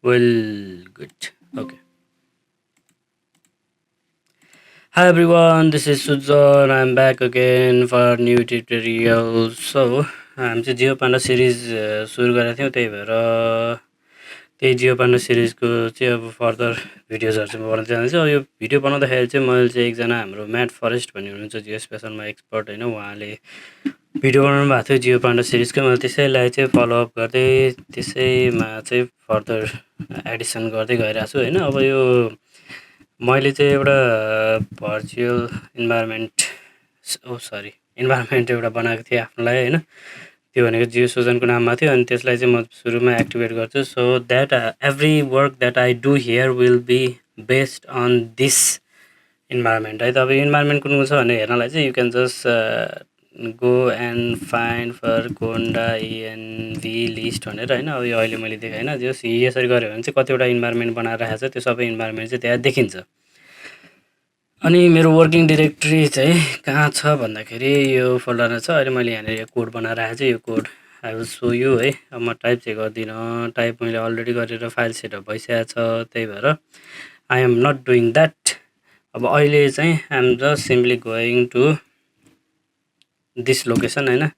Well, good. Okay. Hi everyone, this is Sujan. I'm back again for a new tutorial. हामी चाहिँ Jio panda series सुरु गरेका थियौँ, त्यही भएर त्यही जियो पान्डा सिरिजको चाहिँ अब फर्दर भिडियोजहरू चाहिँ म बनाउन चाहन्छु। अब यो भिडियो बनाउँदाखेरि चाहिँ मैले चाहिँ एकजना हाम्रो म्याट फरेस्ट भन्ने हुनुहुन्छ जियो स्पेसलमा एक्सपर्ट होइन, उहाँले भिडियो बनाउनु भएको थियो जियो पान्डा सिरिजकै। मैले त्यसैलाई चाहिँ फलोअप गर्दै त्यसैमा चाहिँ फर्दर एडिसन गर्दै गइरहेको छु होइन। अब यो मैले चाहिँ एउटा भर्चुअल इन्भाइरोमेन्ट एउटा बनाएको थिएँ आफ्नो लागि होइन। त्यो भनेको जियो सुजनको नाममा थियो अनि त्यसलाई चाहिँ म सुरुमा एक्टिभेट गर्छु so that every work that I do here will be based on this environment है। त अब इन्भाइरोमेन्ट कुन कुन छ भनेर हेर्नलाई चाहिँ you can just go and find for conda ENV list भनेर होइन। अब यो अहिले मैले देखाएँ होइन, जस यसरी गऱ्यो भने चाहिँ कतिवटा इन्भाइरोमेन्ट बनाएर राखेको छ, त्यो सबै इन्भाइरोमेन्ट चाहिँ त्यहाँ देखिन्छ। अनि मेरो वर्किङ डिरेक्टरी चाहिँ कहाँ छ भन्दाखेरि यो फोल्डरमा छ। अहिले मैले यहाँनिर कोड बनाएर राखेको छु, यो code I will so you है। अब म टाइप चाहिँ गर्दिनँ, टाइप मैले अलरेडी गरेर फाइल सेटअप भइसकेको छ, त्यही भएर I am not doing that. अब अहिले चाहिँ I am just simply going to this location होइन।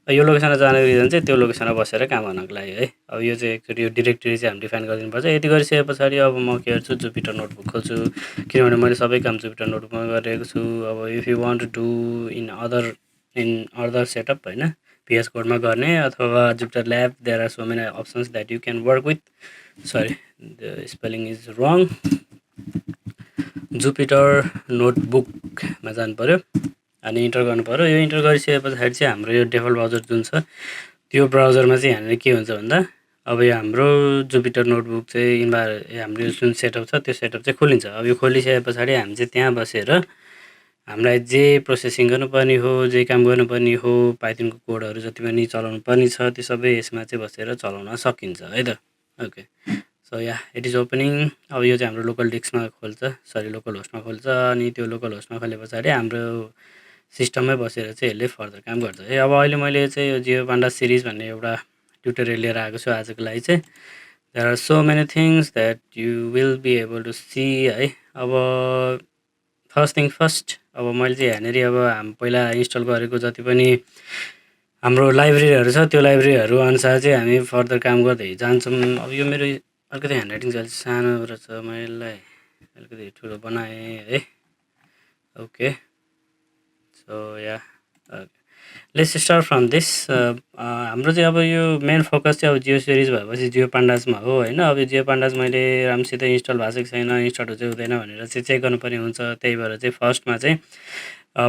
यो लोकेसनमा जानको रिजन चाहिँ त्यो लोकेसनमा बसेर काम गर्नको लागि है। अब यो चाहिँ एकचोटि यो डिरेक्टरी चाहिँ हामी डिफाइन गरिदिनुपर्छ। यति गरिसके पछाडि अब म के गर्छु, जुपिटर नोटबुक खोल्छु, किनभने मैले सबै काम जुपिटर नोटबुकमा गरेको छु। अब if you want to do in other setup होइन, पिएस कोडमा गर्ने अथवा Jupyter lab, there are so many options that you can work with. Sorry, the spelling is wrong. Jupyter नोटबुकमा जानु पऱ्यो अनि इन्टर गर्नु पऱ्यो। यो इन्टर गरिसके पछाडि चाहिँ हाम्रो यो डेफल्ट ब्राउजर जुन छ त्यो ब्राउजरमा चाहिँ यहाँनिर के हुन्छ भन्दा अब यो हाम्रो जुपिटर नोटबुक चाहिँ हाम्रो जुन सेटअप छ त्यो सेटअप चाहिँ खोलिन्छ। अब यो खोलिसके पछाडि हामी चाहिँ त्यहाँ बसेर हामीलाई जे प्रोसेसिङ गर्नुपर्ने हो, जे काम गर्नुपर्ने हो, पाइथनको कोडहरू जति पनि चलाउनु पर्ने छ त्यो सबै यसमा चाहिँ बसेर चलाउन सकिन्छ है त। Okay, so yeah it is opening. अब यो चाहिँ हाम्रो लोकल डिस्कमा खोल्छ, लोकल होस्टमा खोल्छ अनि त्यो लोकल होस्टमा खोले पछाडि हाम्रो सिस्टममै बसेर चाहिँ यसले फर्दर काम गर्छ है। अब अहिले मैले चाहिँ यो जियो पान्डा सिरिज भन्ने एउटा ट्युटोरियल लिएर आएको छु आजको लागि चाहिँ। There are so many things that you will be able to see है। अब फर्स्ट थिङ फर्स्ट, अब मैले चाहिँ यहाँनिर अब पहिला इन्स्टल गरेको जति पनि हाम्रो लाइब्रेरीहरू छ त्यो लाइब्रेरीहरू अनुसार चाहिँ हामी फर्दर काम गर्दै जान्छौँ। अब यो मेरो अलिकति ह्यान्ड राइटिङ चाहिँ अलिक सानो रहेछ, मैले यसलाई अलिकति ठुलो बनाएँ है। Okay, so yeah let's start from this. हाम्रो चाहिँ अब यो मेन फोकस चाहिँ अब जियो सिरिज भएपछि जियो पान्डाजमा हो होइन। अब जियो पान्डाज मैले राम्रोसित इन्स्टल भएको छैन, इन्स्टल हुन्छ हुँदैन भनेर चाहिँ चेक गर्नुपर्ने हुन्छ। त्यही भएर चाहिँ फर्स्टमा चाहिँ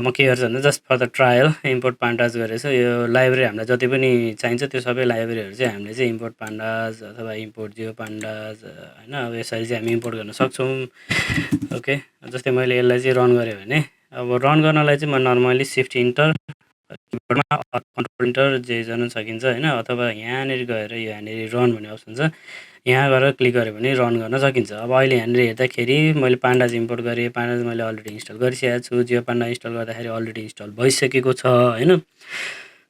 म के गर्छु भन्दा just for the trial import pandas गरेर यो लाइब्रेरी हामीलाई जति पनि चाहिन्छ त्यो सबै लाइब्रेरीहरू चाहिँ हामीले चाहिँ इम्पोर्ट पान्डाज अथवा इम्पोर्ट जियो पान्डाज होइन, अब यसरी चाहिँ हामी इम्पोर्ट गर्न सक्छौँ। ओके, जस्तै मैले यसलाई चाहिँ रन गरेँ भने अब रन गर्नलाई चाहिँ म नर्मली सिफ्ट इन्टर किबोर्डमा कन्ट्रोल इन्टर जे जानु सकिन्छ होइन, अथवा यहाँनिर गएर यहाँनिर रन भन्ने अप्सन छ, यहाँ गएर क्लिक गऱ्यो भने रन गर्न सकिन्छ। अब अहिले यहाँनिर हेर्दाखेरि मैले पान्डाज इम्पोर्ट गरेँ, पान्डाज मैले अलरेडी इन्स्टल गरिसकेको छु, जियो पान्डा इन्स्टल गर्दाखेरि अलरेडी इन्स्टल भइसकेको छ होइन।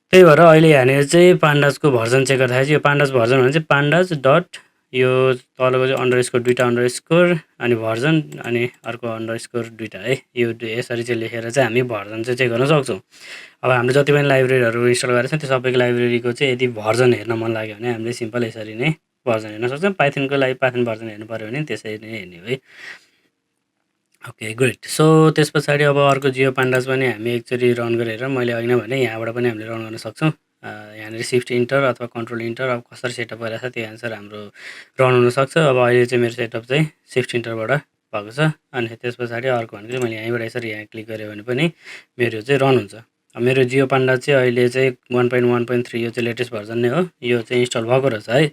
त्यही भएर अहिले यहाँनिर चाहिँ पान्डाजको भर्जन चेक गर्दाखेरि चाहिँ यो पान्डाज भर्जन भने चाहिँ पान्डाज डट यो तलको चाहिँ अन्डरस्कोर दुईवटा अन्डरस्कोर अनि भर्जन अनि अर्को अन्डरस्कोर दुईवटा है, यो यसरी चाहिँ लेखेर चाहिँ हामी भर्जन चाहिँ चेक गर्न सक्छौँ। अब हामीले जति पनि लाइब्रेरीहरू इन्स्टल गरेको छ त्यो सबैको लाइब्रेरीको चाहिँ यदि भर्जन हेर्न मन लाग्यो भने हामीले सिम्पल यसरी नै भर्जन हेर्न सक्छौँ। पाइथनको लागि पाइथन भर्जन हेर्नु पऱ्यो भने त्यसरी नै हेर्ने हो है। ओके गुड, सो त्यस पछाडि अब अर्को जियो पान्डाज पनि हामी एकचोटि रन गरेर मैले होइन भने यहाँबाट पनि हामीले रन गर्न सक्छौँ। यहाँनिर सिफ्ट इन्टर अथवा कन्ट्रोल इन्टर अब कसरी सेटअप गरेको छ त्यो अनुसार हाम्रो रन हुनसक्छ। अब अहिले चाहिँ मेरो सेटअप चाहिँ सिफ्ट इन्टरबाट भएको छ अनि त्यस पछाडि अर्को भनेको चाहिँ मैले यहीँबाट यसरी यहाँ क्लिक गरेँ भने पनि मेरो चाहिँ रन हुन्छ। मेरो जियो पान्डा चाहिँ अहिले चाहिँ 1.1.3 यो चाहिँ लेटेस्ट भर्जन नै हो, यो चाहिँ इन्स्टल भएको रहेछ है।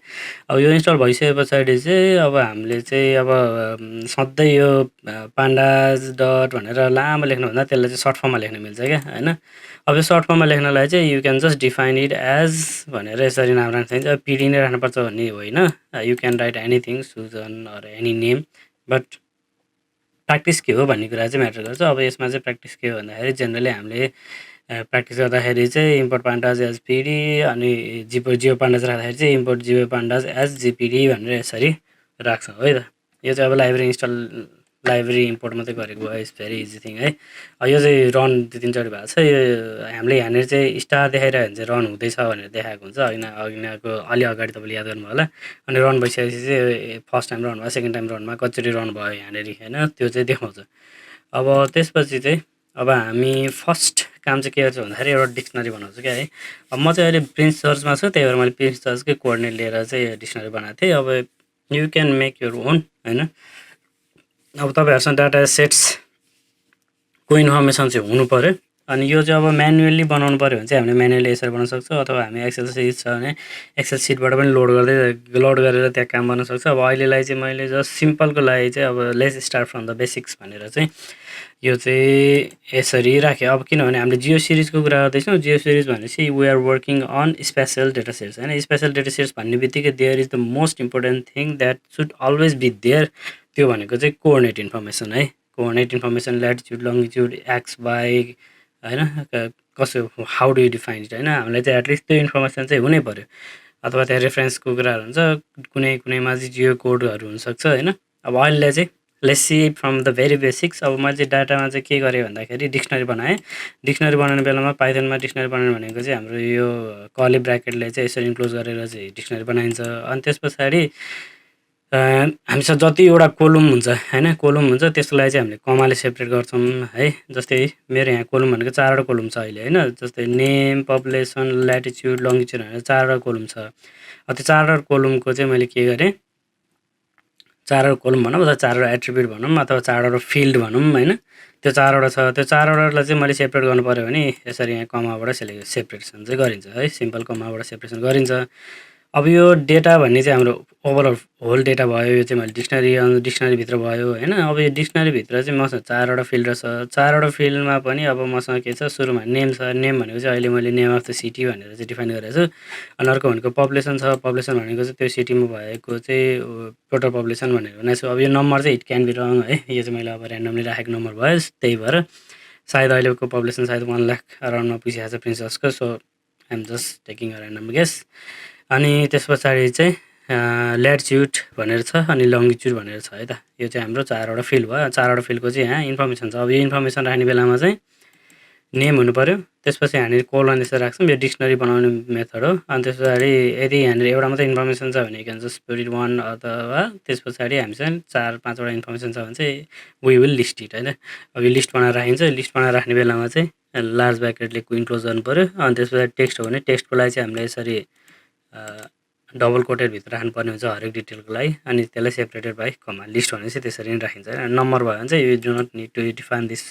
अब यो इन्स्टल भइसके पछाडि चाहिँ अब हामीले चाहिँ अब सधैँ यो पान्डाज डट भनेर लामो लेख्नुभन्दा त्यसलाई चाहिँ सर्ट फर्ममा लेख्न मिल्छ क्या होइन। अब यो सर्ट फर्ममा लेख्नलाई चाहिँ you can just define it as भनेर यसरी नाम राख्न चाहिन्छ। अब पिडी नै राख्नुपर्छ भन्ने होइन, you can write anything Sujan or any name, but practice के हो भन्ने कुरा चाहिँ म्याटर गर्छ। अब यसमा चाहिँ प्र्याक्टिस के हो भन्दाखेरि जेनरली हामीले प्र्याक्टिस गर्दाखेरि चाहिँ इम्पोर्ट पान्डाज एज पिडी अनि जियो पान्डाज राख्दाखेरि चाहिँ इम्पोर्ट जियो पान्डाज एज जिपिडी भनेर यसरी राख्छ है त। यो चाहिँ अब लाइब्रेरी इम्पोर्ट मात्रै गरेको भयो, इट्स भेरी इजी थिङ है। यो चाहिँ रन 2-3 चोटि भएको छ। यो हामीले यहाँनिर चाहिँ स्टार देखाइरह्यो भने चाहिँ रन हुँदैछ भनेर देखाएको हुन्छ, अघिको अलि अगाडि तपाईँले याद गर्नुभयो होला। अनि रन भइसकेपछि चाहिँ फर्स्ट टाइम रन भयो, सेकेन्ड टाइम रन भयो, कतिचोटि रन भयो यहाँनिर होइन, त्यो चाहिँ देखाउँछ। अब त्यसपछि चाहिँ अब हामी फर्स्ट काम चाहिँ के गर्छु भन्दाखेरि एउटा डिक्सनरी बनाउँछु क्या है। अब म चाहिँ अहिले प्रिन्स सर्चमा छु, त्यही भएर मैले प्रिन्स सर्चकै कोअर्डिनेट लिएर चाहिँ डिक्सनरी बनाएको थिएँ। अब you can make your own होइन। अब तपाईँहरूसँग डाटा सेट्सको इन्फर्मेसन चाहिँ हुनु पऱ्यो। अनि यो चाहिँ अब म्यानुअली बनाउनु पऱ्यो भने चाहिँ हामीले म्यानुअली यसरी बनाउन सक्छौँ, अथवा हामी एक्सेल सिट छ भने एक्सेल सिटबाट पनि लोड गरेर त्यहाँ काम गर्न सक्छ। अब अहिलेलाई चाहिँ मैले जस्ट सिम्पलको लागि चाहिँ अब let's start from the basics भनेर चाहिँ यो चाहिँ यसरी राखेँ। अब किनभने हामीले जियो सिरिजको कुरा गर्दैछौँ, जियो सिरिज भनेपछि we are working on spatial data sets होइन। स्पेसल डेटा सेट्स भन्ने बित्तिकै there is the most important thing that should always be there, त्यो भनेको चाहिँ कोअर्डिनेट इन्फर्मेसन है। Coordinate information latitude longitude x y होइन, कसो how do you define it होइन। हामीलाई चाहिँ एटलिस्ट त्यो इन्फर्मेसन चाहिँ हुनै पऱ्यो। अथवा त्यहाँ रेफरेन्सको कुराहरू हुन्छ, कुनैमा चाहिँ जियो कोडहरू हुनसक्छ होइन। अब अहिले चाहिँ let's see from the very basics. अब मैले चाहिँ डाटामा चाहिँ के गरेँ भन्दाखेरि डिक्सनरी बनाएँ। डिक्सनरी बनाउने बेलामा पाइथनमा डिक्सनरी बनाउनु भनेको चाहिँ हाम्रो यो कर्ली ब्राकेटले चाहिँ यसरी इन्क्लोज गरेर चाहिँ डिक्सनरी बनाइन्छ। अनि त्यस पछाडि हामीसँग जतिवटा कोलम हुन्छ होइन, कोलम हुन्छ त्यसको लागि चाहिँ हामीले कमाले सेपरेट गर्छौँ है। जस्तै मेरो यहाँ कोलम भनेको 4वटा कोलम छ अहिले होइन। जस्तै नेम, पपुलेसन, ल्याटिट्युड, लङ्गिट्युड भनेर 4वटा कोलम छ। त्यो 4वटा कोलमको चाहिँ मैले के गरेँ, 4वटा कोलम भनौँ अथवा 4वटा एट्रिब्युट भनौँ अथवा 4वटा फिल्ड भनौँ होइन। त्यो 4वटा छ, त्यो 4वटालाई चाहिँ मैले सेपरेट गर्नु पऱ्यो भने यसरी यहाँ कमाबाट सेपरेसन चाहिँ गरिन्छ है। सिम्पल कमाबाट सेपरेसन गरिन्छ। अब यो डेटा भन्ने चाहिँ हाम्रो ओभरअल होल डेटा भयो। यो चाहिँ मैले डिक्सनरीभित्र भयो होइन। अब यो डिक्सनरीभित्र चाहिँ मसँग 4वटा फिल्ड छ। 4वटा फिल्डमा पनि अब मसँग के छ, सुरुमा नेम छ। नेम भनेको चाहिँ अहिले मैले नेम अफ द सिटी भनेर चाहिँ डिफाइन गरेको छु। अनि अर्को भनेको पपुलेसन छ। पपुलेसन भनेको चाहिँ त्यो सिटीमा भएको चाहिँ टोटल पपुलेसन भनेर भनेको छु। अब यो नम्बर चाहिँ इट क्यान बी रङ है, यो चाहिँ मैले अब ऱ्यान्डमली राखेको नम्बर भयो। त्यही भएर सायद अहिलेको पपुलेसन सायद 1 लाख अराउन्डमा पुगिसकेको छ प्रिन्स सर्चको। So I am just taking a random guess. अनि त्यस पछाडि चाहिँ ल्याटिट्युड भनेर छ अनि लङ्गिट्युड भनेर छ है त। यो चाहिँ हाम्रो 4वटा फिल्ड भयो। 4वटा फिल्डको चाहिँ यहाँ इन्फर्मेसन छ। अब यो इन्फर्मेसन राख्ने बेलामा चाहिँ नेम हुनु पऱ्यो। त्यसपछि हामीले कोलन यसरी राख्छौँ, यो डिक्सनरी बनाउने मेथड हो। अनि त्यस पछाडि यदि यहाँनिर एउटा मात्रै इन्फर्मेसन छ भने क्यान जस्ट पुट इट 1 अथवा त्यस पछाडि हामीसँग 4-5वटा इन्फर्मेसन छ भने चाहिँ वी विल लिस्ट इट होइन। अब यो लिस्ट बनाएर राखिन्छ। लिस्ट बनाएर राख्ने बेलामा चाहिँ लार्ज ब्राकेटले इन्क्लोज गर्नु पऱ्यो। अनि त्यस पछाडि टेक्स्ट हो भने टेक्स्टको लागि चाहिँ हामीले यसरी डबल कोटेडभित्र राख्नुपर्ने हुन्छ हरेक डिटेलको लागि। अनि त्यसलाई सेपरेटेड बाई कमा। लिस्ट भनेपछि त्यसरी नै राखिन्छ होइन। नम्बर भयो भने चाहिँ you do not need to define this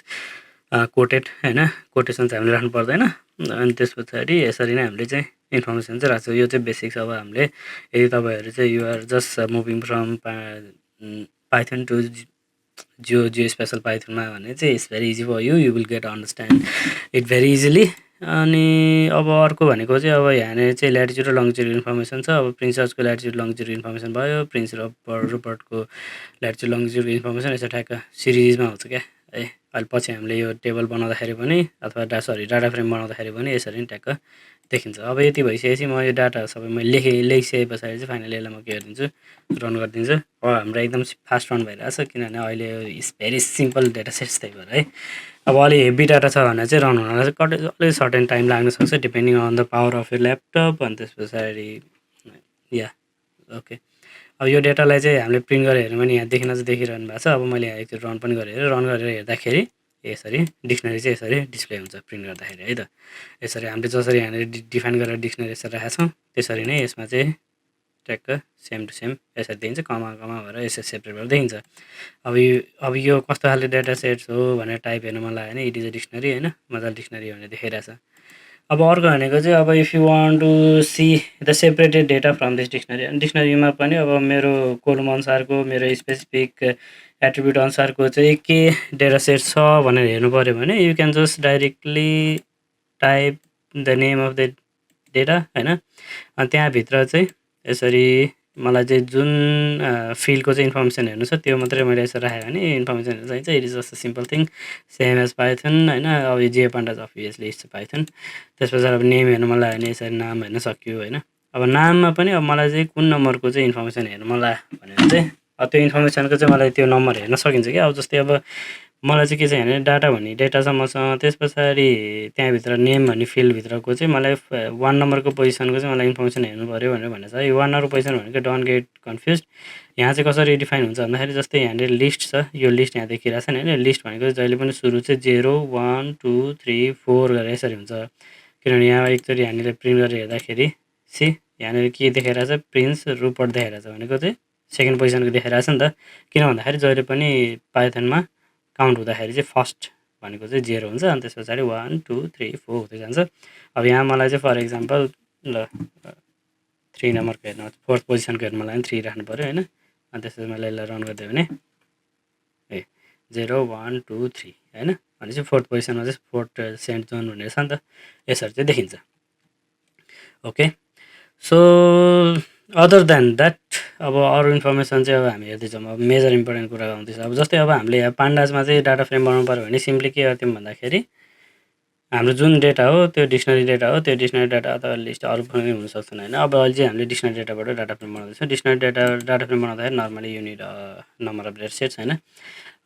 quoted होइन, कोटेसन चाहिँ हामीले राख्नु पर्दैन। अनि त्यस पछाडि यसरी नै हामीले चाहिँ इन्फर्मेसन चाहिँ राख्छौँ। यो चाहिँ बेसिक्स। अब हामीले यदि तपाईँहरू चाहिँ you're just moving from Python to geo spatial पाइथनमा भने चाहिँ it's very easy for you will get understand it very easily. अनि अब अर्को भनेको चाहिँ अब यहाँनिर चाहिँ ल्याटिट्युड र लङ्गिट्युड इन्फर्मेसन छ। अब प्रिन्स सर्चको ल्याटिट्युड लङ्गिट्युड इन्फर्मेसन भयो, प्रिन्स रुपर्टको ल्याटिट्युड लङ्गिट्युड इन्फर्मेसन यसो ठ्याक्क सिरिजमा हुन्छ क्या है। अहिले पछि हामीले यो टेबल बनाउँदाखेरि पनि अथवा डाटा फ्रेम बनाउँदाखेरि पनि यसरी नै ट्याक्क देखिन्छ। अब यति भइसकेपछि म यो डाटाहरू सबै मैले लेखिसके पछाडि चाहिँ फाइनली यसलाई म के गरिदिन्छु, रन गरिदिन्छु। अब हाम्रो एकदम फास्ट रन भइरहेछ किनभने अहिले it's very simple data sets, त्यही भएर है। अब अलि हेभी डाटा छ भने चाहिँ रन हुनलाई चाहिँ अलिक सर्टेन टाइम लाग्न सक्छ depending on the power of your laptop. अनि त्यस पछाडि या ओके। अब यो डेटालाई चाहिँ हामीले प्रिन्ट गरेर हेऱ्यौँ भने यहाँ देखिन चाहिँ देखिरहनु भएको छ। अब मैले यहाँ एकचोटि रन पनि गरेर हेर्दाखेरि यसरी डिक्सनरी चाहिँ यसरी डिस्प्ले हुन्छ प्रिन्ट गर्दाखेरि है त। यसरी हामीले जसरी यहाँनिर डिफाइन गरेर डिक्सनरी यसरी राखेका छौँ त्यसरी नै यसमा चाहिँ ट्याक्क सेम टु सेम यसरी देखिन्छ, कमा भएर यसरी सेपरेट भएर देखिन्छ। अब यो कस्तो खालको डेटा सेट्स हो भनेर टाइप हेर्नु मन लाग्यो भने इट इज अ डिक्सनरी होइन, मजाले डिक्सनरी भनेर देखाइरहेछ। अब अर्को भनेको चाहिँ अब if you want to see the separated data from this dictionary, अनि डिक्सनरीमा पनि अब मेरो कोलम अनुसारको मेरो स्पेसिफिक एट्रिब्युट अनुसारको चाहिँ के डेटा सेट छ भनेर हेर्नु पऱ्यो भने you can just directly type the name of the data होइन। अनि त्यहाँभित्र चाहिँ यसरी मलाई चाहिँ जुन फिल्डको चाहिँ इन्फर्मेसन हेर्नु छ त्यो मात्रै मैले यसरी राखेँ भने इन्फर्मेसन हेर्नु चाहिन्छ। It is just a simple thing same as Python होइन। अब यो GeoPandas obviously it's Python. त्यस पछाडि अब नेम हेर्नु मन लाग्यो भने यसरी नाम हेर्न सक्यो होइन। अब नाममा पनि अब मलाई चाहिँ कुन नम्बरको चाहिँ इन्फर्मेसन हेर्नु मन लाग्यो भनेर चाहिँ त्यो इन्फर्मेसनको चाहिँ मलाई त्यो नम्बर हेर्न सकिन्छ क्या। अब जस्तै अब मलाई चाहिँ के छ भने डाटा भन्ने डेटा छ मसँग, त्यस पछाडि त्यहाँभित्र नेम भन्ने फिल्डभित्रको चाहिँ मलाई 1 नम्बरको पोजिसनको चाहिँ मलाई इन्फर्मेसन हेर्नु पऱ्यो भनेर भनेको छ। यो 1 नम्बर पोजिसन भनेको डोन्ट गेट कन्फ्युज। यहाँ चाहिँ कसरी डिफाइन हुन्छ भन्दाखेरि जस्तै यहाँनिर लिस्ट छ, यो लिस्ट यहाँ देखिरहेको छ नि होइन। लिस्ट भनेको चाहिँ जहिले पनि सुरु चाहिँ 0 1 2 3 4 गरेर यसरी हुन्छ। किनभने यहाँ एकचोटि यहाँनिर प्रिन्ट गरेर हेर्दाखेरि यहाँनिर के देखाइरहेछ, प्रिन्स रुपर्ट देखाइरहेछ भनेको चाहिँ सेकेन्ड पोजिसनको देखाइरहेछ नि त। किन भन्दाखेरि जहिले पनि पाइथनमा काउन्ट हुँदाखेरि चाहिँ फर्स्ट भनेको चाहिँ 0 हुन्छ, अनि त्यस पछाडि 1 2 3 4 हुँदै जान्छ। अब यहाँ मलाई चाहिँ फर इक्जाम्पल ल 3 नम्बरको हेर्नु, फोर्थ पोजिसनको हेर्नु मलाई 3 राख्नु पऱ्यो होइन। अनि त्यसपछि मैले यसलाई रन गरिदियो भने 0 1 2 3 होइन। भनेपछि फोर्थ पोजिसनमा चाहिँ फोर्थ सेन्ट जोन भनेर छ नि त, यसरी चाहिँ देखिन्छ। Okay, so other than that अब अरू इन्फर्मेसन चाहिँ अब हामी हेर्दैछौँ। अब मेजर इम्पोर्टेन्ट कुरा आउँदैछ। अब जस्तै अब हामीले यहाँ पान्डासमा चाहिँ डाटा फ्रेम बनाउनु पऱ्यो भने सिम्पली के गर्थ्यौँ भन्दाखेरि हाम्रो जुन डेटा हो त्यो डिक्सनरी डेटा हो, त्यो डिक्सनरी डेटा अथवा लिस्ट अरू पनि हुनसक्छन् होइन। अब अहिले चाहिँ हामीले डिक्सनरी डेटाबाट डाटा फ्रेम बनाउँदैछौँ। डिक्सनरी डाटा फ्रेम बनाउँदाखेरि normally unit number of data sets होइन।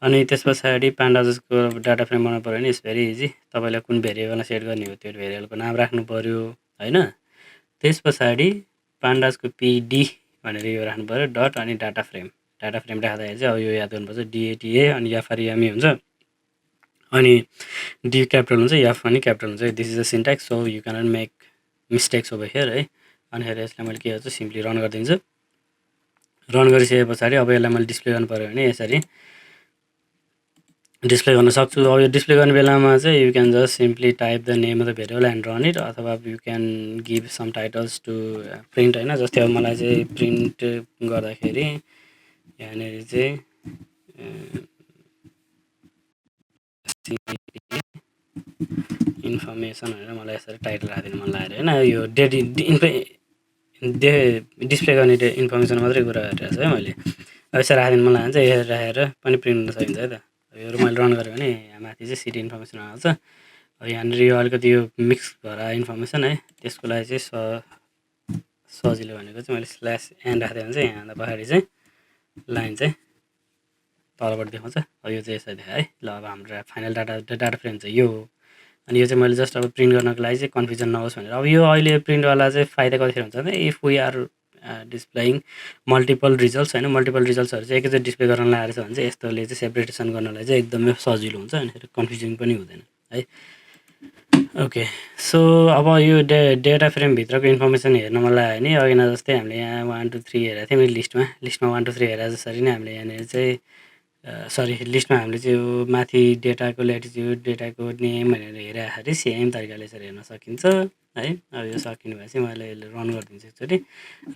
अनि त्यस पछाडि पान्डाजको डाटा फ्रेम बनाउनु पऱ्यो भने इट्स भेरी इजी। तपाईँलाई कुन भेरिएबलमा सेट गर्ने हो त्यो भेरिएबलको नाम राख्नु पऱ्यो होइन। त्यस पछाडि पान्डाजको पिडी भनेर यो राख्नु पऱ्यो डट अनि डाटा फ्रेम राख्दाखेरि चाहिँ अब यो याद गर्नुपर्छ डिएटिए अनि एफआरइएमई हुन्छ अनि डी क्यापिटल हुन्छ, एफ पनि क्यापिटल हुन्छ। This is the syntax, so you cannot make mistakes over here है। अनि यसलाई मैले के गर्छु सिम्पली रन गरिदिन्छु। रन गरिसके पछाडि अब यसलाई मैले डिस्प्ले गर्नु पऱ्यो भने यसरी डिस्प्ले गर्न सक्छु। अब यो डिस्प्ले गर्ने बेलामा चाहिँ you can just simply type the name of the variable and run it, अथवा you can give some titles to print होइन। जस्तै अब मलाई चाहिँ प्रिन्ट गर्दाखेरि यहाँनिर चाहिँ इन्फर्मेसन भनेर मलाई यसरी टाइटल राखिदिनु मन लाग्यो होइन। यो डिस्प्ले गर्ने इन्फर्मेसन मात्रै कुरा गरिरहेको छु है मैले। अब यसरी राखिदिनु मन लाग्यो भने चाहिँ यसरी राखेर पनि प्रिन्ट गर्न सकिन्छ है त। यो मैले रन गरेँ भने यहाँ माथि चाहिँ सिटी इन्फर्मेसन आउँछ। अब यहाँनिर यो अलिकति यो मिक्स भएर इन्फर्मेसन है, त्यसको लागि चाहिँ सजिलो भनेको चाहिँ मैले स्ल्यास एन राखिदियो भने चाहिँ यहाँभन्दा पछाडि चाहिँ लाइन चाहिँ तलबाट देखाउँछ। अब यो चाहिँ यसरी देखायो है। ल अब हाम्रो फाइनल डाटा फ्रेम चाहिँ यो हो। अनि यो चाहिँ मैले जस्ट अब प्रिन्ट गर्नको लागि चाहिँ कन्फ्युजन नहोस् भनेर। अब यो अहिले प्रिन्टवाला चाहिँ फाइदा कतिखेर हुन्छ भने if we are displaying multiple results होइन, मल्टिपल रिजल्ट्सहरू चाहिँ एकैचोटि डिस्प्ले गर्न लागेको छ भने चाहिँ यस्तोले चाहिँ सेपरेटेसन गर्नलाई चाहिँ एकदमै सजिलो हुन्छ अनि कन्फ्युजन पनि हुँदैन है। ओके, सो अब यो डेटा फ्रेमभित्रको इन्फर्मेसन हेर्न मन लाग्यो भने अघि न जस्तै हामीले यहाँ 1 2 3 हेरेको थियौँ लिस्टमा 1 2 3 हेरे जसरी नै हामीले यहाँनिर चाहिँ लिस्टमा हामीले चाहिँ यो माथि डेटाको ल्याटिट्युड डेटाको नेम भनेर हेर्दाखेरि सेम तरिकाले यसरी हेर्न सकिन्छ है। अब यो सकिनु भएपछि मैले यसले रन गरिदिन्छु एकचोटि।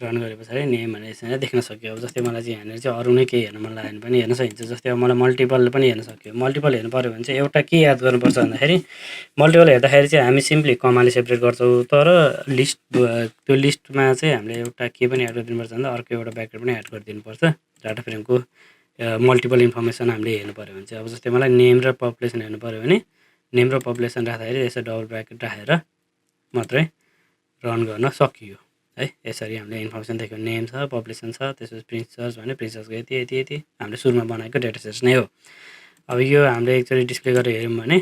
रन गरे पछाडि नेम भनेर यसरी देख्न सक्यो। अब जस्तै मलाई चाहिँ यहाँनिर चाहिँ अरू नै केही हेर्न मन लाग्यो भने पनि हेर्न सकिन्छ। जस्तै अब मलाई मल्टिपल पनि हेर्न सक्यो। मल्टिपल हेर्नु पऱ्यो भने चाहिँ एउटा के याद गर्नुपर्छ भन्दाखेरि मल्टिपल हेर्दाखेरि चाहिँ हामी सिम्पली कमाले सेपरेट गर्छौँ, तर त्यो लिस्टमा चाहिँ हामीले एउटा के पनि एड गरिदिनुपर्छ भन्दा अर्को एउटा ब्याकेट पनि एड गरिदिनुपर्छ डाटा फ्रेमको मल्टिपल इन्फर्मेसन हामीले हेर्नु पऱ्यो भने चाहिँ। अब जस्तै मलाई नेम र पपुलेसन हेर्नु पऱ्यो भने नेम र पपुलेसन राख्दाखेरि यसो डबल ब्राकेट राखेर मात्रै रन गर्न सकियो है। यसरी हामीले इन्फर्मेसन देख्यो, नेम छ पपुलेसन छ, त्यसपछि प्रिन्स सर्च भने प्रिन्स सर्चको यति यति यति हामीले सुरुमा बनाएको डेटा सेट्स नै हो। अब यो हामीले एकचोटि डिस्प्ले गरेर हेऱ्यौँ भने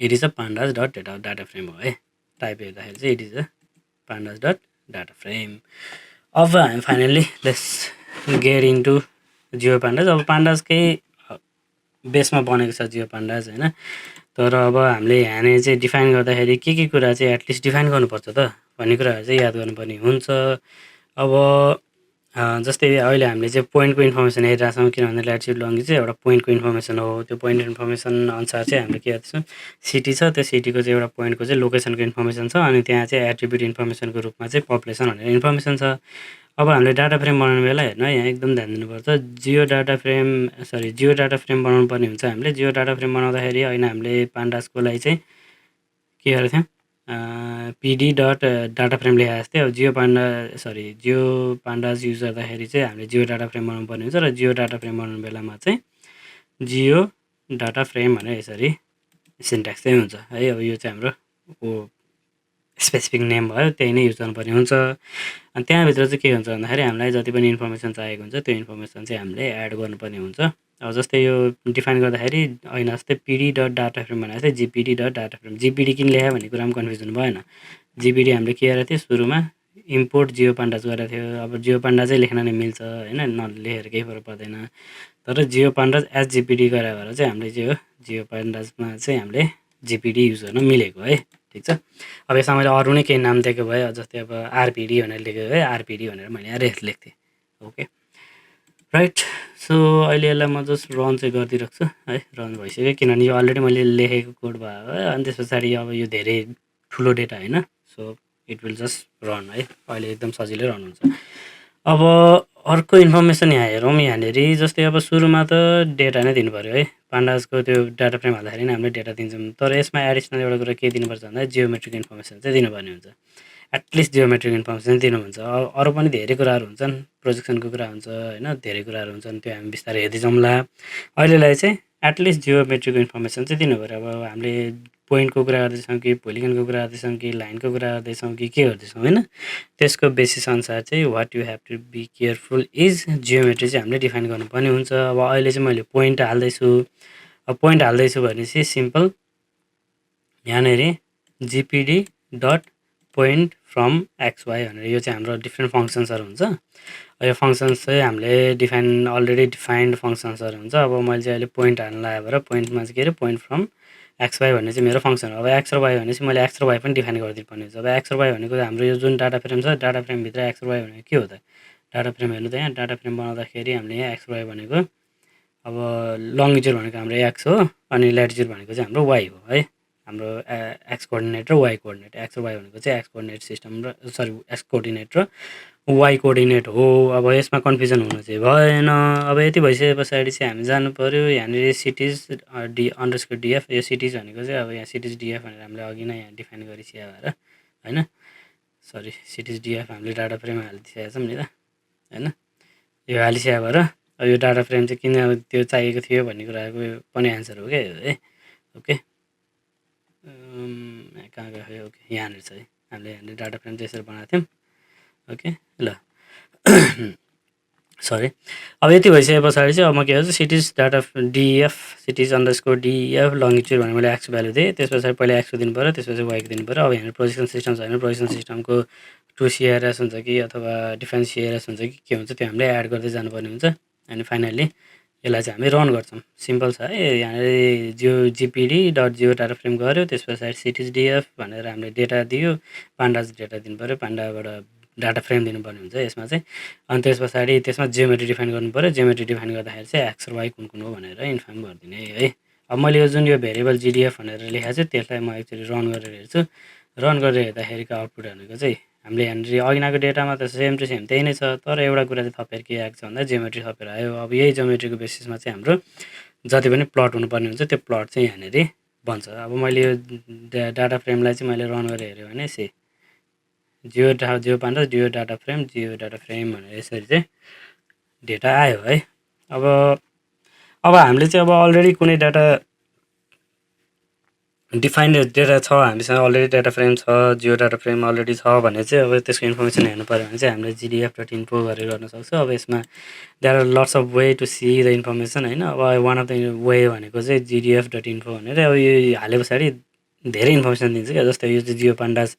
it is a pandas dot data frame हो है। टाइप हेर्दाखेरि चाहिँ it is a pandas dot data frame. अब हामी finally let's get into geo pandas. अब पान्डासकै बेसमा बनेको छ जियो पान्डास होइन। तर अब हामीले यहाँनिर चाहिँ डिफाइन गर्दाखेरि के कुरा चाहिँ एटलिस्ट डिफाइन गर्नुपर्छ त भन्ने कुराहरू चाहिँ याद गर्नुपर्ने हुन्छ। अब जस्तै अहिले हामीले चाहिँ पोइन्टको इन्फर्मेसन हेरिरहेछौँ, किनभने ल्याटिट्युड लङ्गिट्युड चाहिँ एउटा पोइन्टको इन्फर्मेसन हो। त्यो पोइन्ट इन्फर्मेसन अनुसार चाहिँ हामीले के गर्छौँ, सिटी छ, त्यो सिटीको चाहिँ एउटा पोइन्टको चाहिँ लोकेसनको इन्फर्मेसन छ, अनि त्यहाँ चाहिँ एट्रिब्युट इन्फर्मेसनको रूपमा चाहिँ पपुलेसन भनेर इन्फर्मेसन छ। अब हामीले डाटा फ्रेम बनाउने बेला हेर्नु है, यहाँ एकदम ध्यान दिनुपर्छ। जियो डाटा फ्रेम बनाउनु पर्ने हुन्छ हामीले। जियो डाटा फ्रेम बनाउँदाखेरि होइन हामीले पान्डासको लागि चाहिँ के गरेको थियौँ, पिडी डट डाटा फ्रेम लेखाएको जस्तै अब जियो पान्डास युज गर्दाखेरि चाहिँ हामीले जियो डाटा फ्रेम बनाउनु पर्ने हुन्छ। र जियो डाटा फ्रेम बनाउने बेलामा चाहिँ जियो डाटा फ्रेम भनेर यसरी सिन्ट्याक्स चाहिँ हुन्छ है। अब यो चाहिँ हाम्रो स्पेसिफिक नेम भयो त्यही नै युज गर्नुपर्ने हुन्छ। अनि त्यहाँभित्र चाहिँ के हुन्छ भन्दाखेरि हामीलाई जति पनि इन्फर्मेसन चाहिएको हुन्छ त्यो इन्फर्मेसन चाहिँ हामीले एड गर्नुपर्ने हुन्छ। अब जस्तै यो डिफाइन गर्दाखेरि ऐना जस्तै पिडी डट डाटा फ्रेम भनेको चाहिँ जिपिडी डट डाटा फ्रेम, जिपिडी किन लेख्यो भन्ने कुरामा कन्फ्युजन भएन। जिपिडी हामीले के गरेको थियो सुरुमा इम्पोर्ट जियो पान्डाज गरेको थियो। अब जियो पान्डाजै लेख्न नै मिल्छ होइन, नलेखेर केही फरक पर्दैन। तर जियो पान्डाज एज जिपिडी गरेर भएर चाहिँ हामीले चाहिँ हो जियो पान्डाजमा चाहिँ हामीले जिपिडी युज गर्न मिलेको है, ठिक छ। अब यसमा मैले अरू नै केही नाम दिएको भए जस्तै अब आरपिडी भनेर लेखेको है, आरपिडी भनेर मैले यहाँ लेख्थेँ। Okay right. सो अहिले यसलाई म जस्ट रन चाहिँ गरिदिइरहेको छु है, रन भइसक्यो किनभने यो अलरेडी मैले लेखेको कोड भयो है। अनि त्यस पछाडि अब यो धेरै ठुलो डेटा होइन, so it will just run है, अहिले एकदम सजिलै रन हुन्छ। अब अर्को इन्फर्मेसन यहाँ हेरौँ, यहाँनिर जस्तै अब सुरुमा त डेटा नै दिनु पऱ्यो है, पान्डाजको त्यो डाटा फ्रेम हाल्दाखेरि नै हामीले डेटा दिन्छौँ। तर यसमा एडिसनल एउटा कुरा के दिनुपर्छ भन्दा जियोमेट्रिक इन्फर्मेसन चाहिँ दिनुपर्ने हुन्छ। एटलिस्ट जियोमेट्रिक इन्फर्मेसन दिनु हुन्छ। अरू पनि धेरै कुराहरू हुन्छन्, प्रोजेक्सनको कुरा हुन्छ होइन, धेरै कुराहरू हुन्छन्, त्यो हामी बिस्तारै हेर्दै जाउँला। अहिलेलाई चाहिँ एटलिस्ट जियोमेट्रिकको इन्फर्मेसन चाहिँ दिनु पऱ्यो। अब हामीले पोइन्टको कुरा गर्दैछौँ कि पोलिगनको कुरा गर्दैछौँ कि लाइनको कुरा गर्दैछौँ कि के गर्दैछौँ होइन, त्यसको बेसिस अनुसार चाहिँ what you have to be careful is geometry चाहिँ हामीले डिफाइन गर्नुपर्ने हुन्छ। अब अहिले चाहिँ मैले पोइन्ट हाल्दैछु। अब पोइन्ट हाल्दैछु भनेपछि सिम्पल यहाँनिर जिपिडी डट पोइन्ट फ्रम एक्सवाई भनेर यो चाहिँ हाम्रो डिफ्रेन्ट फङ्सन्सहरू हुन्छ। यो फङ्सन्स चाहिँ हामीले अलरेडी डिफाइन्ड फङ्सन्सहरू हुन्छ। अब मैले चाहिँ अहिले पोइन्ट हाल्न लगायो भएर पोइन्टमा चाहिँ के अरे पोइन्ट फ्रम एक्स वाई भन्ने चाहिँ मेरो फङ्सन हो। अब एक्स र वाई भनेपछि मैले एक्स र वाई पनि डिफाइन गरिदिनु पर्ने हुन्छ। अब एक्स र वाई भनेको हाम्रो यो जुन डाटा फ्रेम छ, डाटा फ्रेमभित्र एक्स र वाई भनेको के हो त, डाटा फ्रेम हेर्नु त यहाँ डाटा फ्रेम बनाउँदाखेरि हामीले यहाँ एक्स र वाई भनेको अब लङ्गिट्युड भनेको हाम्रो एक्स हो अनि ल्याटिट्युड भनेको चाहिँ हाम्रो वाई हो है, हाम्रो एक्स कोअर्डिनेट र वाई कोअर्डिनेट। एक्स र वाई भनेको चाहिँ एक्स कोअर्डिनेट सिस्टम र एक्स कोअर्डिनेट र वाई कोअर्डिनेट हो। अब यसमा कन्फ्युजन हुनु चाहिँ भएन। अब यति भइसके पछाडि चाहिँ हामी जानु पऱ्यो यहाँनिर सिटिज अन्डरस्कोर डिएफ। यो सिटिज भनेको चाहिँ अब यहाँ सिटिज डिएफ भनेर हामीले अघि नै यहाँ डिफाइन गरिसकेको भएर होइन, सरी सिटिज डिएफ हामीले डाटा फ्रेम हालिसकेका छौँ नि त होइन, यो हालिसकेको भएर अब यो डाटा फ्रेम चाहिँ किन त्यो चाहिएको थियो भन्ने कुराको पनि एन्सर हो क्या है। ओके कहाँ गयो, ओके यहाँनिर छ है, हामीले यहाँनिर डाटा फ्रेम चाहिँ यसरी बनाएको थियौँ। ओके ल सरी। अब यति भइसके पछाडि चाहिँ अब म के गर्छु cities data DF cities underscore DF longitude भने मैले एक्स भ्यालु दिएँ, त्यस पछाडि पहिला एक्सको दिनु पऱ्यो, त्यसपछि वाईको दिनु पऱ्यो। अब यहाँ प्रोजेक्सन सिस्टम छ भने प्रोजेक्सन सिस्टमको 2 CRS हुन्छ कि अथवा डिफेन्स CRS हुन्छ कि के हुन्छ त्यो हामीले एड गर्दै जानुपर्ने हुन्छ। अनि फाइनल्ली यसलाई चाहिँ हामी रन गर्छौँ। सिम्पल छ है, यहाँनिर जिपिडी डट जियो डाटा फ्रेम गऱ्यो, त्यस पछाडि सिटिज डिएफ भनेर हामीले डेटा दियो, पान्डाज डेटा दिनु पऱ्यो, पान्डाबाट डाटा फ्रेम दिनुपर्ने हुन्छ यसमा चाहिँ। अनि त्यस पछाडि त्यसमा जियोमेट्री डिफाइन गर्नु पऱ्यो, जियोमेट्री डिफाइन गर्दाखेरि चाहिँ एक्स र वाई कुन कुन हो भनेर इन्फर्म गरिदिने है। अब मैले यो जुन यो भेरिएबल जिडिएफ भनेर लेखेको छु त्यसलाई म एक्चुअली रन गरेर हेर्छु। रन गरेर हेर्दाखेरिको आउटपुट भनेको चाहिँ हामीले यहाँनिर अघिनाको डेटामा त सेम टु सेम त्यही नै छ, तर एउटा कुरा चाहिँ थपेर के आएको छ भन्दा जियोमेट्री थपेर आयो। अब यही जियोमेट्रीको बेसिसमा चाहिँ हाम्रो जति पनि प्लट हुनुपर्ने हुन्छ त्यो प्लट चाहिँ यहाँनिर बन्छ। अब मैले यो डाटा फ्रेमलाई चाहिँ मैले रन गरेर हेऱ्यो भने जियो पान्डाज जियो डाटा फ्रेम भनेर यसरी चाहिँ डेटा आयो है। अब हामीले चाहिँ अब अलरेडी कुनै डाटा डिफाइन्ड डेटा छ हामीसँग, अलरेडी डाटा फ्रेम छ, जियो डाटा फ्रेम अलरेडी छ भने चाहिँ अब त्यसको इन्फर्मेसन हेर्नु पऱ्यो भने चाहिँ हामीले जिडिएफ डट इन्फो गरेर गर्न सक्छौँ। अब यसमा there are lots of way to see the information होइन। अब वान अफ द वे भनेको चाहिँ जिडिएफ डट इन्फो भनेर अब यो हाले पछाडि धेरै इन्फर्मेसन दिन्छ क्या। जस्तै यो चाहिँ जियो पान्डाज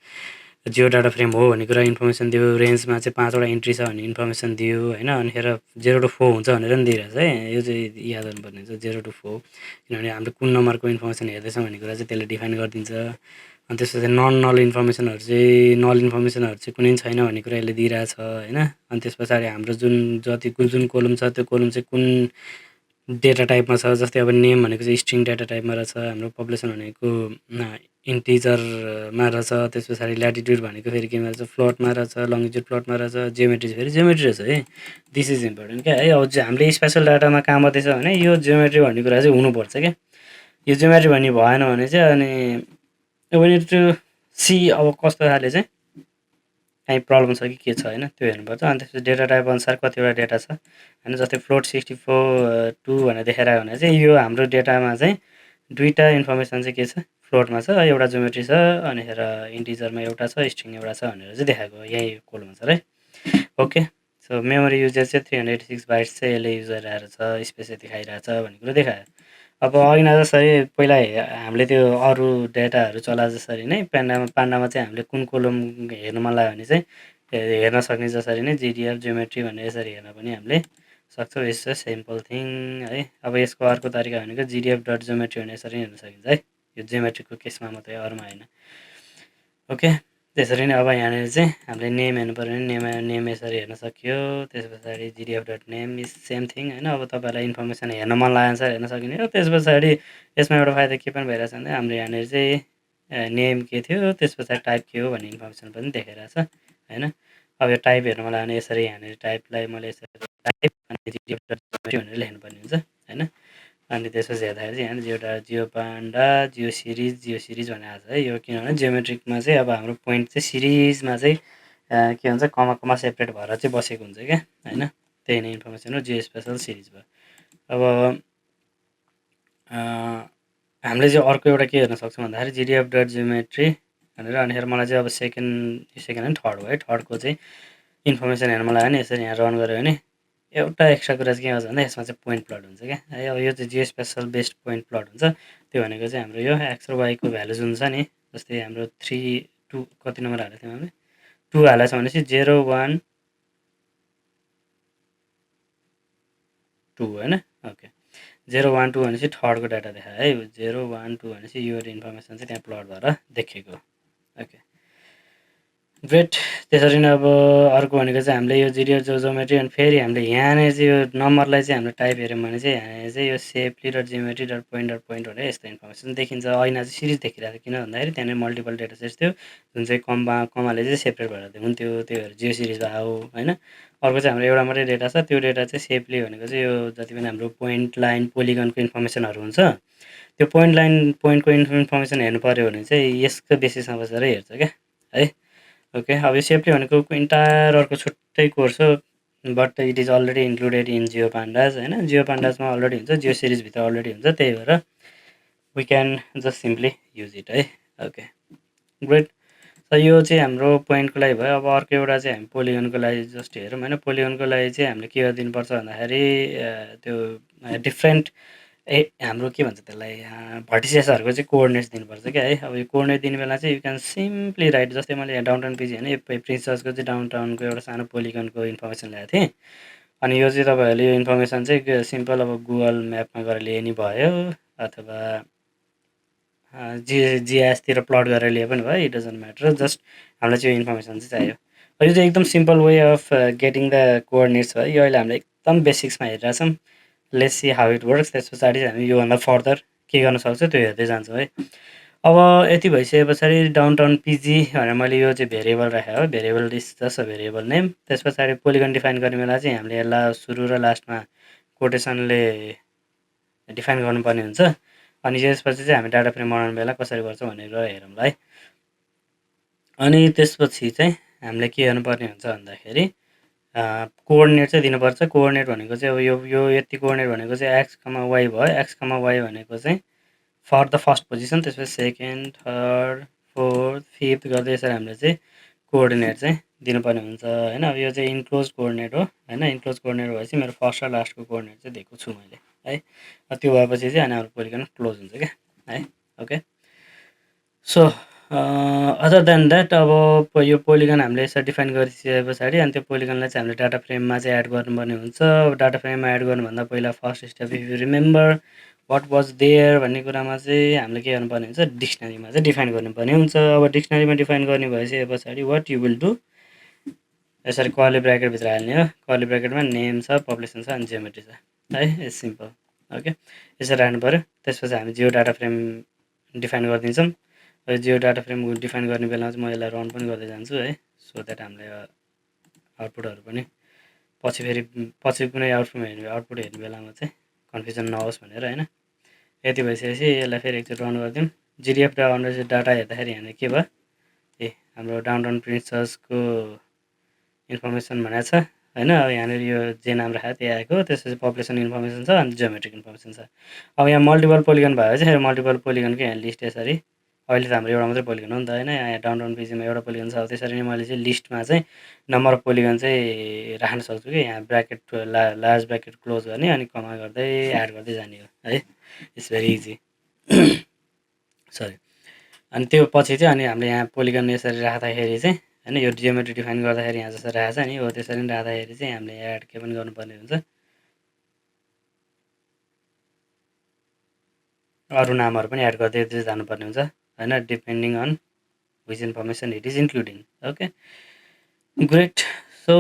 जियो डाटा फ्रेम हो भन्ने कुरा इन्फर्मेसन दियो, रेन्जमा चाहिँ 5वटा इन्ट्री छ भन्ने इन्फर्मेसन दियो होइन। अनिखेर 0 to 4 हुन्छ भनेर पनि दिइरहेछ है, यो चाहिँ याद गर्नुपर्ने हुन्छ 0 to 4, किनभने हामीले कुन नम्बरको इन्फर्मेसन हेर्दैछौँ भन्ने कुरा चाहिँ त्यसले डिफाइन गरिदिन्छ। अनि त्यसपछि नल इन्फर्मेसनहरू चाहिँ कुनै छैन भन्ने कुरा यसले दिइरहेछ होइन। अनि त्यस पछाडि हाम्रो जुन कोलम छ त्यो कोलम चाहिँ कुन डेटा टाइपमा छ, जस्तै अब नेम भनेको चाहिँ स्ट्रिङ डेटा टाइपमा रहेछ, हाम्रो पपुलेसन भनेको इन्टिजरमा रहेछ, त्यस पछाडि ल्याटिट्युड भनेको फेरि केमा रहेछ फ्लोटमा रहेछ, लङ्गिट्युड फ्लोटमा रहेछ, जियोमेट्री फेरि जियोमेट्री रहेछ है। दिस इज इम्पोर्टेन्ट क्या है। अब हामीले स्पेसल डाटामा काम गर्दैछ भने यो जियोमेट्री भन्ने कुरा चाहिँ हुनुपर्छ क्या। यो जियोमेट्री भन्ने भएन भने चाहिँ अनि वी निड टु सी अब कस्तो खाले चाहिँ काहीँ प्रब्लम छ कि के छ होइन त्यो हेर्नुपर्छ। अनि त्यसपछि डेटा टाइप अनुसार कतिवटा डेटा छ होइन, जस्तै फ्लोट 64 2 भनेर देखाइरहेको भने चाहिँ यो हाम्रो डेटामा चाहिँ दुईवटा इन्फर्मेसन चाहिँ के छ, फ्लोटमा छ, एउटा ज्योमेट्री छ, अनि हेर इन्टिजरमा एउटा छ, स्ट्रिङ एउटा छ भनेर चाहिँ देखाएको यही कोलम छ है। ओके, सो मेमोरी युजेज चाहिँ 386 बाइट्स चाहिँ यसले युज गरिरहेको छ, स्पेस यति खाइरहेको छ भन्ने कुरो देखायो। अब अघिना जसरी पहिला हामीले त्यो अरू डेटाहरू चला जसरी नै पान्डामा चाहिँ हामीले कुन कोलम हेर्नु मन लाग्यो भने चाहिँ हेर्न सक्ने जसरी नै जिडिएफ ज्योमेट्री भनेर यसरी हेर्न पनि हामीले सक्छौँ। यस सिम्पल थिङ है। अब यसको अर्को तरिका भनेको जिडिएफ डट ज्योमेट्री भने यसरी हेर्न सकिन्छ है, यो ज्योमेट्रीको केसमा मात्रै, अरूमा होइन। ओके, त्यसरी नै अब यहाँनिर चाहिँ हामीले नेम हेर्नु पऱ्यो भने नेम यसरी हेर्न सकियो। त्यस पछाडि GDF dot name is same thing होइन। अब तपाईँलाई इन्फर्मेसन हेर्न मन लाग्यो अनुसार हेर्न सकिने हो। त्यस पछाडि यसमा एउटा फाइदा के पनि भइरहेछ भने हामीले यहाँनिर चाहिँ नेम के थियो, त्यस पछाडि टाइप के हो भन्ने इन्फर्मेसन पनि देखाइरहेछ होइन। अब यो टाइप हेर्नु मन लाग्यो भने यसरी यहाँनिर टाइपलाई मैले यसरी टाइप अनि जिडिएफ डट ज्योमेट्री भनेर लेख्नुपर्ने हुन्छ होइन। अनि त्यसपछि हेर्दाखेरि चाहिँ यहाँ जियो पान्डा जियो सिरिज भनेर आएको छ है। यो किनभने जियोमेट्रिकमा चाहिँ अब हाम्रो पोइन्ट चाहिँ सिरिजमा चाहिँ के भन्छ कमा सेपरेट भएर चाहिँ बसेको हुन्छ क्या होइन। त्यही नै इन्फर्मेसन हो जियो स्पेसल सिरिज भयो। अब हामीले चाहिँ अर्को एउटा के हेर्न सक्छौँ भन्दाखेरि जिडिएफ डट जियोमेट्री भनेर, अनि मलाई चाहिँ अब सेकेन्ड होइन थर्ड हो है। थर्डको चाहिँ इन्फर्मेसन हेर्न मलाई भने यसरी यहाँ रन गऱ्यो भने एउटा एक्स्ट्रा कुरा चाहिँ के आउँछ भन्दा यसमा चाहिँ पोइन्ट प्लट हुन्छ क्या है। अब यो चाहिँ Jio special based point plot हुन्छ। त्यो भनेको चाहिँ हाम्रो यो एक्स र वाईको भ्यालु जुन छ नि, जस्तै हाम्रो 3 2 कति नम्बर हालेको थियौँ हामीले 2 हालेको छ भनेपछि 0 1 2 होइन। ओके, 0 1 2 भनेपछि थर्डको डाटा देखायो है। 0 1 2 भनेपछि यो इन्फर्मेसन चाहिँ त्यहाँ प्लट भएर देखेको। Okay, great. त्यसरी नै अब अर्को भनेको चाहिँ हामीले यो जिडिएफ ज्योमेट्री अनि फेरि हामीले यहाँनिर चाहिँ यो नम्बरलाई चाहिँ हामीले टाइप हेऱ्यौँ भने चाहिँ यहाँनिर चाहिँ यो सेपली डट जियोमेट्री डट पोइन्ट भनेर यस्तो इन्फर्मेसन देखिन्छ। ऐना चाहिँ सिरिज देखिरहेको छ किन भन्दाखेरि त्यहाँनिर मल्टिपल डेटा सेट्स थियो जुन चाहिँ कमाले चाहिँ सेपरेट भएर हुन्थ्यो, त्योहरू जियो सिरिज भयो होइन। अर्को चाहिँ हाम्रो एउटा मात्रै डेटा छ, त्यो डेटा चाहिँ सेपली भनेको चाहिँ यो जति पनि हाम्रो पोइन्ट लाइन पोलिगनको इन्फर्मेसनहरू हुन्छ त्यो पोइन्टको इन्फर्मेसन हेर्नु पऱ्यो भने चाहिँ यसको बेसिसमा बसेर हेर्छ क्या है। ओके, अब यो सेफ्टी भनेको इन्टायर अर्को छुट्टै कोर्स हो, but it is already included in geo pandas होइन। जियो पान्डाजमा अलरेडी हुन्छ, जियो सिरिजभित्र अलरेडी हुन्छ, त्यही भएर we can just simply use it है। Okay, great. त यो चाहिँ हाम्रो पोइन्टको लागि भयो। अब अर्को एउटा चाहिँ हामी पोलिगनको लागि जस्ट हेरौँ होइन। पोलिगनको लागि चाहिँ हामीले के गरिदिनुपर्छ भन्दाखेरि त्यो डिफ्रेन्ट हाम्रो के भन्छ त्यसलाई भर्टिसेसहरूको चाहिँ कोअर्डिनेट्स दिनुपर्छ क्या है। अब यो कोअर्डिनेट दिने बेला चाहिँ यु क्यान सिम्पली राइट, जस्तै मैले यहाँ डाउनटाउन पिजी होइन प्रिन्सेसको चाहिँ डाउनटाउनको एउटा सानो पोलिगनको इन्फर्मेसन ल्याएको थिएँ। अनि यो चाहिँ तपाईँहरूले यो इन्फर्मेसन चाहिँ सिम्पल अब गुगल म्यापमा गएर लिए नि भयो अथवा जिआइएसतिर प्लट गरेर लिए पनि भयो, इट डजन्ट म्याटर, जस्ट हामीलाई चाहिँ यो इन्फर्मेसन चाहिँ चाहियो। यो चाहिँ एकदम simple way of getting the coordinates भयो। यो अहिले हामीले एकदम बेसिक्समा हेरिरहेछौँ। Let's see how it works. त्यस पछाडि हामी योभन्दा फर्दर के गर्न सक्छ त्यो हेर्दै जान्छौँ है। अब यति भइसके पछाडि डाउनटाउन पिजी भनेर मैले यो चाहिँ भेरिएबल राखेँ हो, variable is just a variable name. त्यस पछाडि पोलिगन डिफाइन गर्ने बेला चाहिँ हामीले यसलाई सुरु र लास्टमा कोटेसनले डिफाइन गर्नुपर्ने हुन्छ। अनि त्यसपछि चाहिँ हामी डाटा फ्रेम बनाउने बेला कसरी गर्छौँ भनेर हेरौँला है। अनि त्यसपछि चाहिँ हामीले के गर्नुपर्ने हुन्छ भन्दाखेरि कोअर्डिनेट चाहिँ दिनुपर्छ। कोअर्डिनेट भनेको चाहिँ अब यो यति कोअर्डिनेट भनेको चाहिँ एक्स कमा वाई भयो। एक्स कमा वाई भनेको चाहिँ फर द फर्स्ट पोजिसन, त्यसपछि सेकेन्ड थर्ड फोर्थ फिफ्थ गर्दै यसरी हामीले चाहिँ कोअर्डिनेट चाहिँ दिनुपर्ने हुन्छ होइन। अब यो चाहिँ इन्क्लोज कोअर्डिनेट हो होइन। इन्क्लोज कोअर्डिनेट भएपछि मेरो फर्स्ट र लास्टको कोअर्डिनेट चाहिँ दिएको छु मैले है। त्यो भएपछि चाहिँ अनि हाम्रो पोलिगन क्लोज हुन्छ क्या है। Okay, so other than that अब यो पोलिगन हामीले यसरी डिफाइन गरिसके पछाडि अनि त्यो पोलिगनलाई चाहिँ हामीले डाटा फ्रेममा चाहिँ एड गर्नुपर्ने हुन्छ। अब डाटा फ्रेममा एड गर्नुभन्दा पहिला first step if you remember what was there भन्ने कुरामा चाहिँ हामीले के गर्नुपर्ने हुन्छ, डिक्सनरीमा चाहिँ डिफाइन गर्नुपर्ने हुन्छ। अब डिक्सनरीमा डिफाइन गर्ने भइसके पछाडि वाट यु विल डु, यसरी कर्ली ब्राकेटभित्र हाल्ने हो। कर्ली ब्राकेटमा नेम छ, पपुलेसन छ, अनि जियोमेट्री छ है। It's simple. ओके, यसरी राख्नु पऱ्यो। त्यसपछि हामी जियो डाटा फ्रेम डिफाइन गरिदिन्छौँ। जियो डाटा फ्रेम डिफाइन गर्ने बेलामा चाहिँ म यसलाई रन पनि गर्दै जान्छु है, सो द्याट हामीले आउटपुटहरू पनि पछि कुनै आउटपुट हेर्ने बेलामा चाहिँ कन्फ्युजन नहोस् भनेर होइन। यति भइसकेपछि यसलाई फेरि एकचोटि रन गरिदिउँ। जिडिएफ डाटा हेर्दाखेरि यहाँनिर के भयो, हाम्रो डाउनटाउन प्रिन्सेसको इन्फर्मेसन भनेको छ होइन। अब यहाँनिर यो जे नाम राखेको त्यही आएको। त्यसपछि पपुलेसन इन्फर्मेसन छ अनि जियोमेट्रिक इन्फर्मेसन छ। अब यहाँ मल्टिपल पोलिगन भयो चाहिँ मल्टिपल पोलिगनको यहाँ लिस्ट यसरी अहिले त हाम्रो एउटा मात्रै पोलिगन हो नि त होइन, यहाँ डाउनटाउन पिजीमा एउटा पोलिगन छ। त्यसरी नै मैले चाहिँ लिस्टमा चाहिँ नम्बर अफ पोलिगन चाहिँ राख्न सक्छु कि यहाँ ब्राकेट लार्ज ब्राकेट क्लोज गर्ने अनि कमा गर्दै एड गर्दै जाने हो है। It's very easy. सरी। अनि त्यो पछि चाहिँ अनि हामीले यहाँ पोलिगन यसरी राख्दाखेरि चाहिँ होइन, यो जियोमेट्री डिफाइन गर्दाखेरि यहाँ जसरी राखेको छ नि हो त्यसरी नै राख्दाखेरि चाहिँ हामीले एड के पनि गर्नुपर्ने हुन्छ, अरू नामहरू पनि एड गर्दै जानुपर्ने हुन्छ होइन, depending on which information it is including. Okay, great. So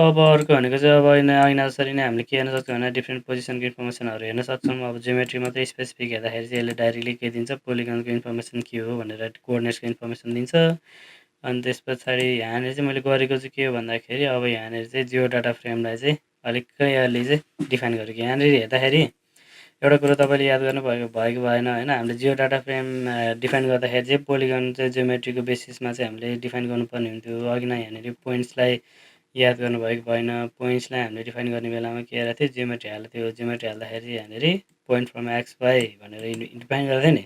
अब अर्को भनेको चाहिँ अब ऐना जसरी नै हामीले के हेर्न सक्छौँ भने डिफ्रेन्ट पोजिसनको इन्फर्मेसनहरू हेर्न सक्छौँ। अब जियोमेट्री मात्रै स्पेसिफिक हेर्दाखेरि चाहिँ यसले डाइरेक्टली के दिन्छ, पोलिगनको इन्फर्मेसन के हो भनेर कोअर्डिनेट्सको इन्फर्मेसन दिन्छ। अनि त्यस पछाडि यहाँनिर चाहिँ मैले गरेको चाहिँ के हो भन्दाखेरि अब यहाँनिर चाहिँ जियो डाटा फ्रेमलाई चाहिँ अलिक क्लियरली चाहिँ डिफाइन गरेको। यहाँनिर हेर्दाखेरि एउटा कुरो तपाईँले याद गर्नुभएको भएको भएन होइन, हामीले जियो डाटा फ्रेम डिफाइन गर्दाखेरि चाहिँ पोलिगन चाहिँ जियोमेट्रीको बेसिसमा चाहिँ हामीले डिफाइन गर्नुपर्ने हुन्थ्यो। अघि नै यहाँनिर पोइन्ट्सलाई याद गर्नुभएको भएन। पोइन्ट्सलाई हामीले डिफाइन गर्ने बेलामा के गरेको थियो, जियोमेट्री हाल्थ्यो। त्यो जियोमेट्री हाल्दाखेरि चाहिँ यहाँनिर पोइन्ट फ्रम एक्स वाइ भनेर डिफाइन गर्थ्यो नि।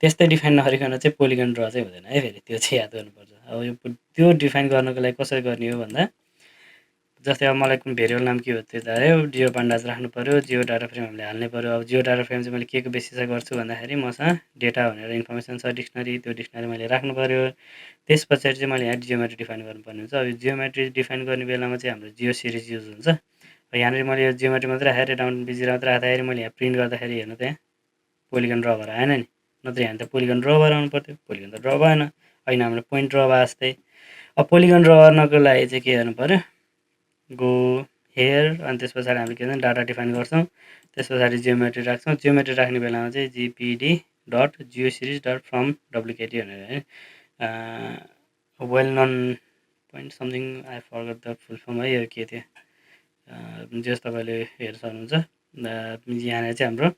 त्यस्तै डिफाइन नगरिकन चाहिँ पोलिगन ड्र चाहिँ हुँदैन है, फेरि त्यो चाहिँ याद गर्नुपर्छ। अब यो त्यो डिफाइन गर्नको लागि कसरी गर्ने हो भन्दा, जस्तै अब मलाई कुन भेरिएबल नाम के हो त्यो त आयो, जियो पान्डास राख्नु पऱ्यो, जियो डाटा फ्रेम हामीले हाल्नै पऱ्यो। अब जियो डाटा फ्रेम चाहिँ मैले के को बेसिसमा गर्छु भन्दाखेरि मसँग डेटा भनेर इन्फर्मेसन छ डिक्सनरी, त्यो डिक्सनरी मैले राख्नु पऱ्यो। त्यस पछाडि चाहिँ मैले यहाँ जियोमेट्री डिफाइन गर्नुपर्ने हुन्छ। अब जियोमेट्री डिफाइन गर्ने बेलामा चाहिँ हाम्रो जियो सिरिज युज हुन्छ। यहाँनिर मैले यो जियोमेट्री मात्रै राखेर डाउन बिजी मात्रै राख्दाखेरि मैले यहाँ प्रिन्ट गर्दाखेरि हेर्नु त यहाँ पोलिगन ड्र भएर आएन नि, नत्र यहाँ त पोलिगन ड्र भएर आउनु पर्थ्यो, पोलिगन त ड्र भएन। होइन हाम्रो पोइन्ट ड्र भए जस्तै। अब पोलिगन ड्र गर्नको लागि चाहिँ के गर्नु पऱ्यो, गो हेयर अनि त्यस पछाडि हामीले के भन्छ डाटा डिफाइन गर्छौँ। त्यस पछाडि जियोमेट्री राख्छौँ। जियोमेट्री राख्ने बेलामा चाहिँ GPD dot geo series dot from WKT भनेर है, well known point something I forgot the full form है, यो के थियो जस तपाईँले हेर्न सक्नुहुन्छ। यहाँनिर चाहिँ हाम्रो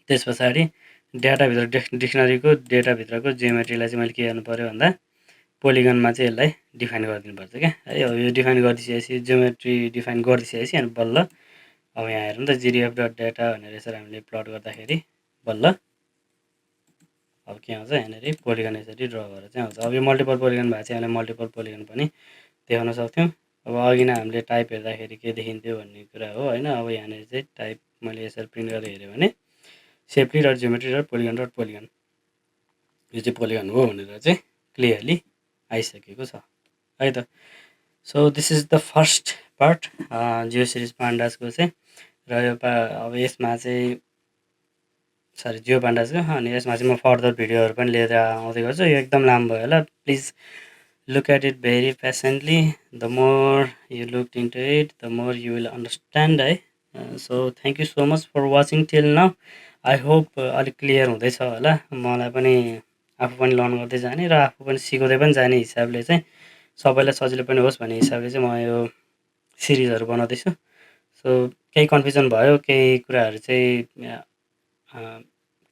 त्यस पछाडि डाटाभित्र डिक्सनरीको डेटाभित्रको जियोमेट्रीलाई चाहिँ मैले के गर्नु पऱ्यो भन्दा पोलिगनमा चाहिँ यसलाई डिफाइन गरिदिनुपर्छ क्या है। अब यो डिफाइन गरिदिइसकेपछि जियोमेट्री डिफाइन गरिदिइसकेपछि अनि बल्ल अब यहाँ हेर्नु त जिडिएफ डट डाटा भनेर यसरी हामीले प्लट गर्दाखेरि बल्ल अब के आउँछ, यहाँनिर पोलिगन यसरी ड्र भएर चाहिँ आउँछ। अब यो मल्टिपल पोलिगन भएको चाहिँ हामीलाई मल्टिपल पोलिगन पनि देखाउन सक्थ्यौँ। अब अघि नै हामीले टाइप हेर्दाखेरि के देखिन्थ्यो भन्ने कुरा हो होइन। अब यहाँनिर चाहिँ टाइप मैले यसरी प्रिन्ट गरेर हेऱ्यो भने safely dot geometry dot polygon यो चाहिँ पोलिगन हो भनेर चाहिँ क्लियरली आइसकेको छ है त। So this is the first part geo series पान्डासको चाहिँ। र यो अब यसमा चाहिँ सरी जियो पान्डासको, अनि यसमा चाहिँ म फर्दर भिडियोहरू पनि लिएर आउँदै गर्छु। यो एकदम लामो भयो होला, please look at it very patiently. The more you looked into it, the more you will understand है। So thank you so much for watching till now. I hope अलिक क्लियर हुँदैछ होला, मलाई पनि आफू पनि लर्न गर्दै जाने र आफू पनि सिकाउँदै पनि जाने हिसाबले चाहिँ सबैलाई सजिलो पनि होस् भन्ने हिसाबले चाहिँ म यो सिरिजहरू बनाउँदैछु। सो केही कन्फ्युजन भयो, केही कुराहरू चाहिँ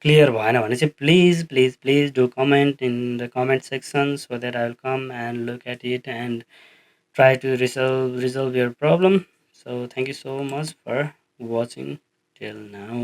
क्लियर भएन भने चाहिँ please do comment in the comment section so that I will come and look at it and try to resolve your problem. So thank you so much for watching till now.